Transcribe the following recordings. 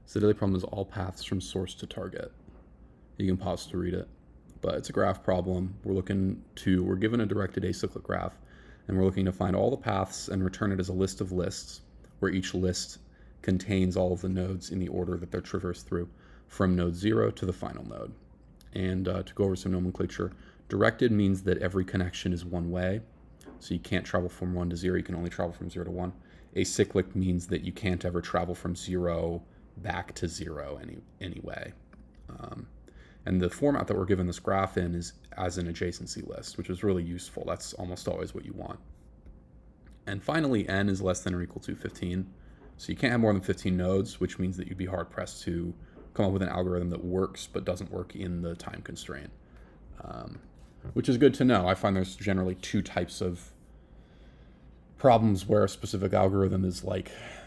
So the daily problem is all paths from source to target. You can pause to read it, but it's a graph problem. We're given a directed acyclic graph, and we're looking to find all the paths and return it as a list of lists, where each list contains all of the nodes in the order that they're traversed through, from node 0 to the final node. And to go over some nomenclature, directed means that every connection is one way, so you can't travel from 1 to 0, you can only travel from 0 to 1. Acyclic means that you can't ever travel from 0 back to 0 anyway. And the format that we're given this graph in is as an adjacency list, which is really useful. That's almost always what you want. And finally, n is less than or equal to 15. So you can't have more than 15 nodes, which means that you'd be hard pressed to come up with an algorithm that works but doesn't work in the time constraint, which is good to know. I find there's generally two types of problems where a specific algorithm is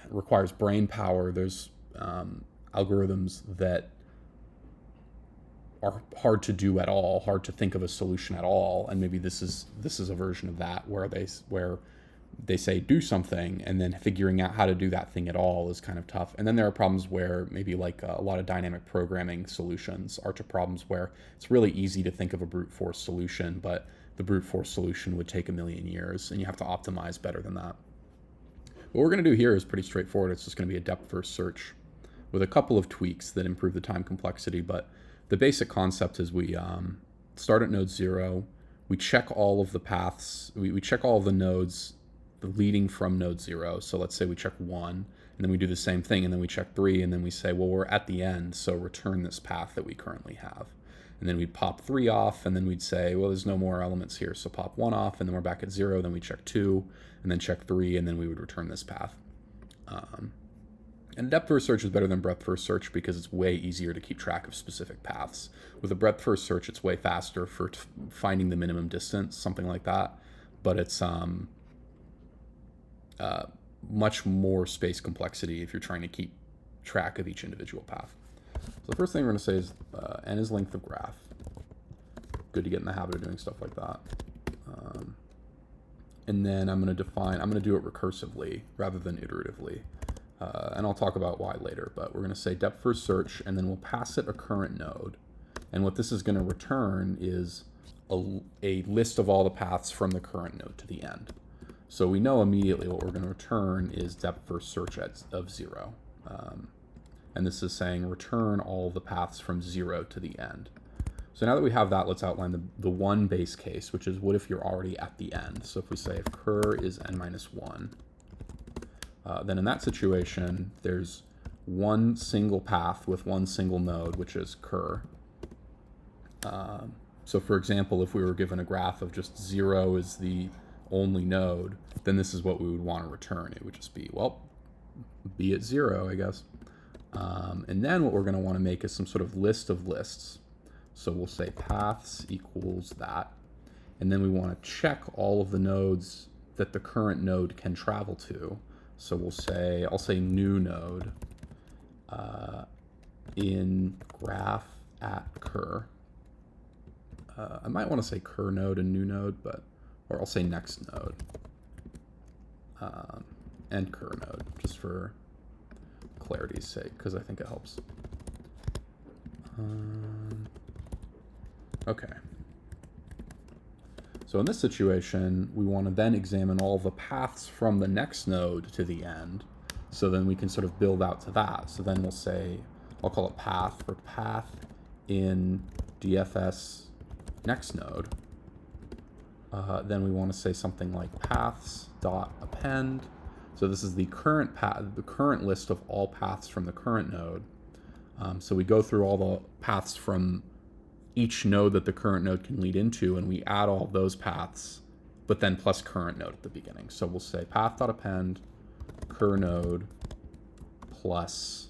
requires brain power. There's algorithms that are hard to do at all, hard to think of a solution at all, and maybe this is a version of that where they say do something, and then figuring out how to do that thing at all is kind of tough. And then there are problems where maybe a lot of dynamic programming solutions are to problems where it's really easy to think of a brute force solution, but the brute force solution would take a million years, and you have to optimize better than that. What we're going to do here is pretty straightforward. It's just going to be a depth-first search with a couple of tweaks that improve the time complexity, but the basic concept is we start at node 0, we check all of the paths, we check all of the nodes leading from node 0. So let's say we check 1, and then we do the same thing, and then we check 3, and then we say, well, we're at the end, so return this path that we currently have. And then we'd pop 3 off, and then we'd say, well, there's no more elements here, so pop 1 off, and then we're back at 0, then we check 2, and then check 3, and then we would return this path. And depth-first search is better than breadth-first search because it's way easier to keep track of specific paths. With a breadth-first search, it's way faster for finding the minimum distance, something like that, but it's much more space complexity if you're trying to keep track of each individual path. So the first thing we're going to say is n is length of graph. Good to get in the habit of doing stuff like that. And then I'm going to do it recursively rather than iteratively. And I'll talk about why later, but we're going to say depth first search, and then we'll pass it a current node. And what this is going to return is a list of all the paths from the current node to the end. So we know immediately what we're going to return is depth first search of 0. And this is saying return all the paths from 0 to the end. So now that we have that, let's outline the one base case, which is what if you're already at the end. So if we say if cur is n minus 1, then in that situation, there's one single path with one single node, which is cur. So for example, if we were given a graph of just 0 is the only node, then this is what we would want to return. It would just be, well, be at 0, I guess. And then what we're going to want to make is some sort of list of lists. So we'll say paths equals that. And then we want to check all of the nodes that the current node can travel to. So we'll say, I'll say new node in graph at cur. I might want to say cur node and new node, or I'll say next node and cur node, just for clarity's sake, because I think it helps. Okay. So in this situation, we want to then examine all the paths from the next node to the end. So then we can sort of build out to that. So then we'll say, I'll call it path for path in DFS next node. Then we want to say something like paths dot append. So this is the current path, the current list of all paths from the current node. So we go through all the paths from each node that the current node can lead into, and we add all those paths, but then plus current node at the beginning. So we'll say path.append cur node plus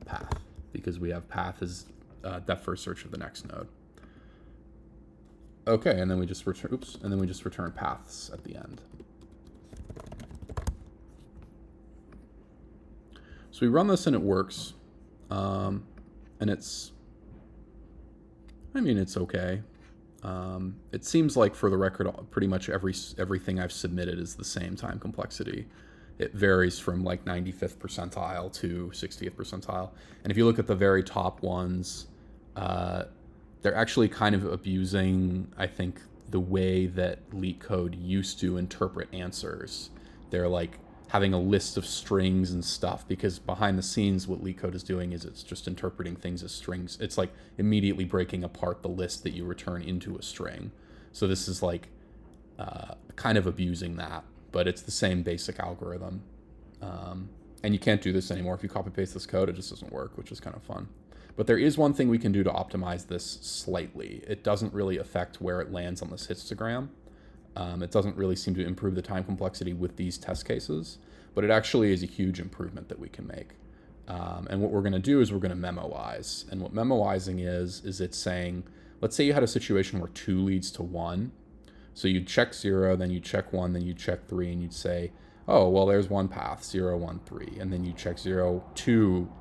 path, because we have path as depth first search of the next node. Okay, and then we just return paths at the end. So we run this and it works, and it's okay. It seems like, for the record, pretty much everything I've submitted is the same time complexity. It varies from like 95th percentile to 60th percentile. And if you look at the very top ones, they're actually kind of abusing, I think, the way that LeetCode used to interpret answers. They're like having a list of strings and stuff, because behind the scenes what LeetCode is doing is it's just interpreting things as strings. It's like immediately breaking apart the list that you return into a string. So this is like kind of abusing that, but it's the same basic algorithm. And you can't do this anymore. If you copy paste this code, it just doesn't work, which is kind of fun. But there is one thing we can do to optimize this slightly. It doesn't really affect where it lands on this histogram. It doesn't really seem to improve the time complexity with these test cases, but it actually is a huge improvement that we can make. And what we're going to do is we're going to memoize. And what memoizing is it's saying, let's say you had a situation where 2 leads to 1. So you'd check 0, then you'd check 1, then you'd check 3, and you'd say, oh, well, there's one path, 0, 1, 3. And then you check 0, 2,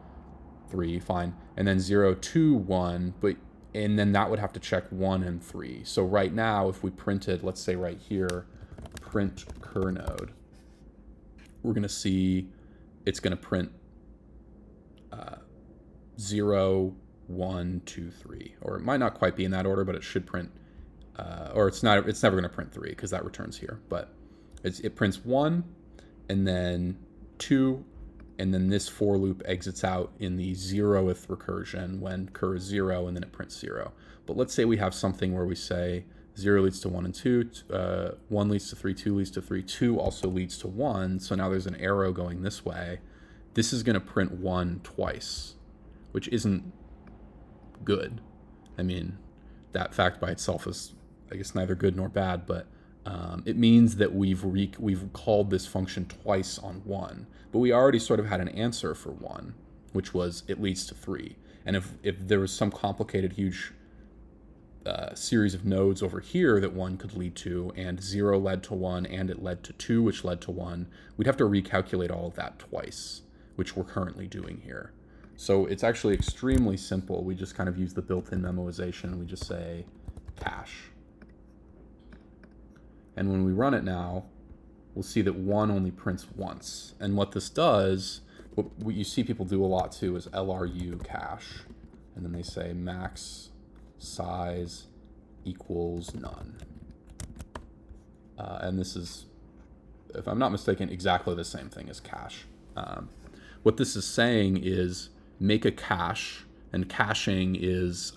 3, fine. And then 0, 2, 1, and then that would have to check 1 and 3. So right now, if we printed, let's say right here, print cur node, we're going to see it's going to print 0, 1, 2, 3. Or it might not quite be in that order, but it should print, or it's never going to print 3 because that returns here. But it prints 1, and then 2, and then this for loop exits out in the 0th recursion when cur is 0, and then it prints 0. But let's say we have something where we say 0 leads to 1 and 2, 1 leads to 3, 2 leads to 3, 2 also leads to 1, so now there's an arrow going this way. This is going to print 1 twice, which isn't good. I mean, that fact by itself is, I guess, neither good nor bad, but it means that we've called this function twice on 1, but we already sort of had an answer for 1, which was it leads to 3. And if there was some complicated, huge series of nodes over here that 1 could lead to, and 0 led to 1, and it led to 2, which led to 1, we'd have to recalculate all of that twice, which we're currently doing here. So it's actually extremely simple. We just kind of use the built-in memoization. We just say cache. And when we run it now, we'll see that 1 only prints once. And what this does, what you see people do a lot too, is LRU cache. And then they say max size equals none. And this is, if I'm not mistaken, exactly the same thing as cache. What this is saying is make a cache, and caching is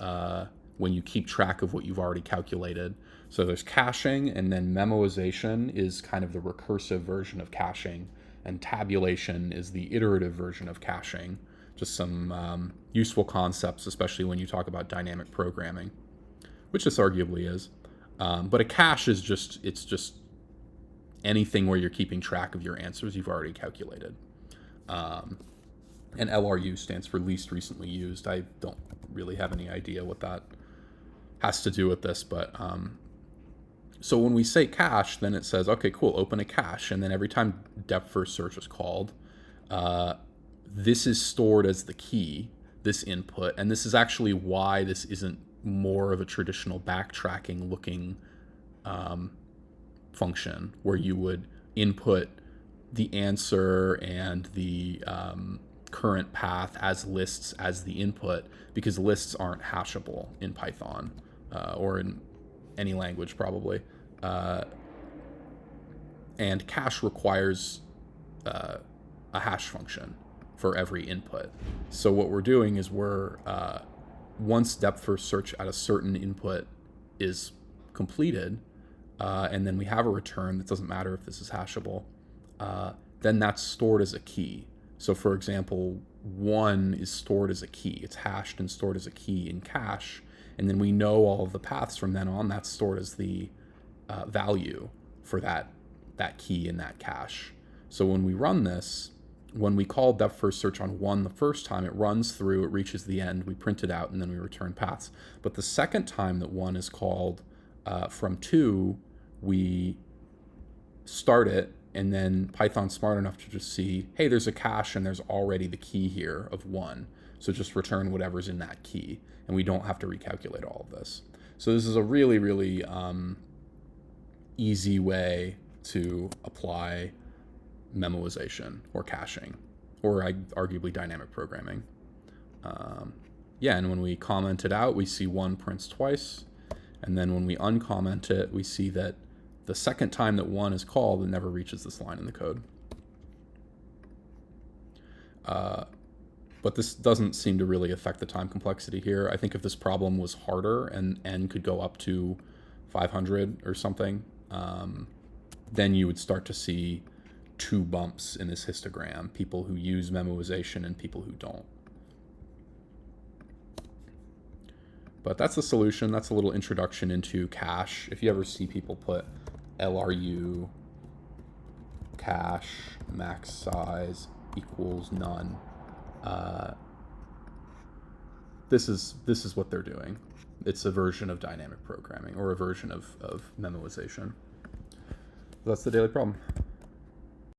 when you keep track of what you've already calculated. So there's caching, and then memoization is kind of the recursive version of caching, and tabulation is the iterative version of caching. Just some useful concepts, especially when you talk about dynamic programming, which this arguably is. But a cache is just anything where you're keeping track of your answers you've already calculated. And LRU stands for least recently used. I don't really have any idea what that has to do with this, but so when we say cache, then it says, okay, cool, open a cache, and then every time depth first search is called, this is stored as the key, this input, and this is actually why this isn't more of a traditional backtracking looking function where you would input the answer and the current path as lists as the input, because lists aren't hashable in Python or in any language probably. And cache requires a hash function for every input. So what we're doing is we're, once depth first search at a certain input is completed, and then we have a return that doesn't matter if this is hashable, then that's stored as a key. So for example, 1 is stored as a key. It's hashed and stored as a key in cache, and then we know all of the paths from then on. That's stored as the value for that key in that cache. So when we run this, when we call depth first search on 1 the first time, it runs through, it reaches the end, we print it out, and then we return paths. But the second time that 1 is called from 2, we start it, and then Python's smart enough to just see, hey, there's a cache and there's already the key here of 1. So just return whatever's in that key, and we don't have to recalculate all of this. So this is a really, really easy way to apply memoization or caching, or arguably dynamic programming. Yeah, and when we comment it out, we see 1 prints twice. And then when we uncomment it, we see that the second time that 1 is called, it never reaches this line in the code. But this doesn't seem to really affect the time complexity here. I think if this problem was harder and n could go up to 500 or something, then you would start to see 2 bumps in this histogram, people who use memoization and people who don't. But that's the solution. That's a little introduction into cache. If you ever see people put LRU cache max size equals none, this is what they're doing. It's a version of dynamic programming or a version of memoization. That's the daily problem.